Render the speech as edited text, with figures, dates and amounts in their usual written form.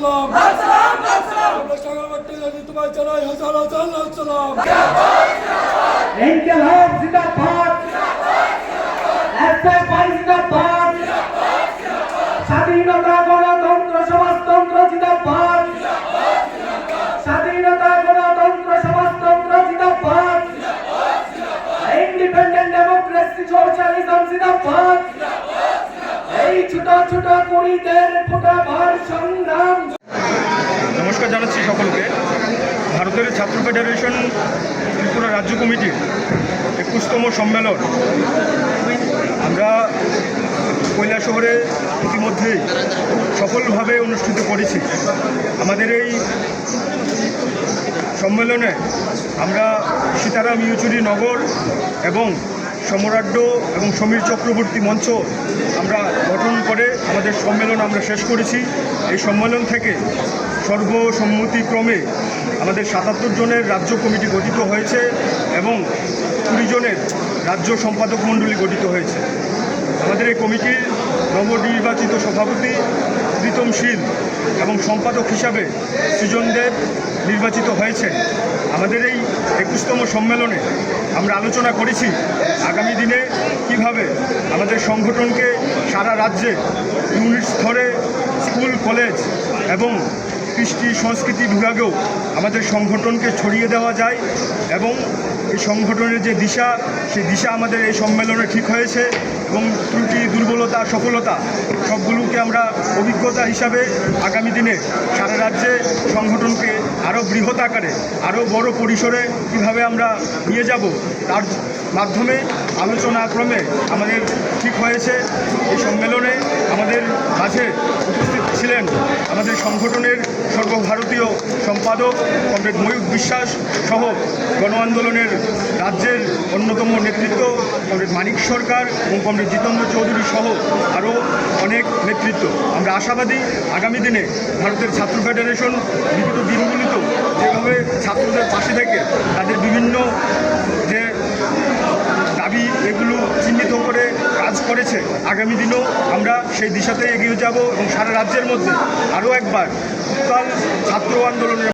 সালাম আমরা সাগরবাটি নদী তোমায় জানাই হাজার হাজার লাখ সালাম। ইনকিলাব জিন্দাবাদ, এসএফআই জিন্দাবাদ, স্বাধীনতা গণতন্ত্র সমাজতন্ত্র জিন্দাবাদ, স্বাধীনতা গণতন্ত্র সমাজতন্ত্র জিন্দাবাদ, ইন্ডিপেন্ডেন্ট ডেমোক্রেসি সোশ্যালিজম জিন্দাবাদ। এই ছোট ছোট কুড়িদের ফোটাবার সংগ্রাম। নমস্কার জানাচ্ছি সকলকে। ভারতের ছাত্র ফেডারেশন ত্রিপুরা রাজ্য কমিটির 21তম সম্মেলন আমরা কৈলাসহরে ইতিমধ্যেই সফলভাবে অনুষ্ঠিত করেছি। আমাদের এই সম্মেলনে আমরা সীতারাম ইয়েচুরি নগর এবং সম্রাজ্য এবং সমীর চক্রবর্তী মঞ্চ আমরা গঠন করে আমাদের সম্মেলন আমরা শেষ করেছি। এই সম্মেলন থেকে সর্বসম্মতিক্রমে আমাদের 77 জনের রাজ্য কমিটি গঠিত হয়েছে এবং 20 জনের রাজ্য সম্পাদক মণ্ডলী গঠিত হয়েছে। আমাদের এই কমিটির নবনির্বাচিত সভাপতি প্রীতম শীল এবং সম্পাদক হিসাবে সৃজন দেব নির্বাচিত হয়েছে। আমাদের এই 21তম সম্মেলনে আমরা আলোচনা করেছি আগামী দিনে কিভাবে আমাদের সংগঠনকে সারা রাজ্যে ইউনিট স্তরে স্কুল কলেজ এবং কৃষ্টি সংস্কৃতি বিভাগেও আমাদের সংগঠনকে ছড়িয়ে দেওয়া যায় এবং এই সংগঠনের যে দিশা সেই দিশা আমাদের এই সম্মেলনে ঠিক হয়েছে এবং ত্রুটি দুর্বলতা সফলতা সবগুলোকে আমরা অভিজ্ঞতা হিসাবে আগামী দিনে সারা রাজ্যে সংগঠনকে আরও বৃহৎ আকারে আরও বড় পরিসরে কীভাবে আমরা নিয়ে যাব তার মাধ্যমে আলোচনাক্রমে আমাদের ঠিক হয়েছে। এই সম্মেলনে আমাদের মাঝে উপস্থিত ছিলেন আমাদের সংগঠনের সর্বভারতীয় সম্পাদক কমরেড ময়ূর বিশ্বাস সহ গণ আন্দোলনের রাজ্যের অন্যতম নেতৃত্ব কমরেড মানিক সরকার এবং কমরেড জিতেন্দ্র চৌধুরী সহ আরও অনেক নেতৃত্ব। আমরা আশাবাদী আগামী দিনে ভারতের ছাত্র ফেডারেশন বিগত দিনগুলিতেও যেভাবে ছাত্রদের পাশে থেকে তাদের বিভিন্ন যে দাবি এগুলো চিহ্নিত করে কাজ করেছে, আগামী দিনেও আমরা সেই দিশাতে এগিয়ে যাব এবং সারা রাজ্যের মধ্যে আরও একবার উত্তাল ছাত্র আন্দোলনের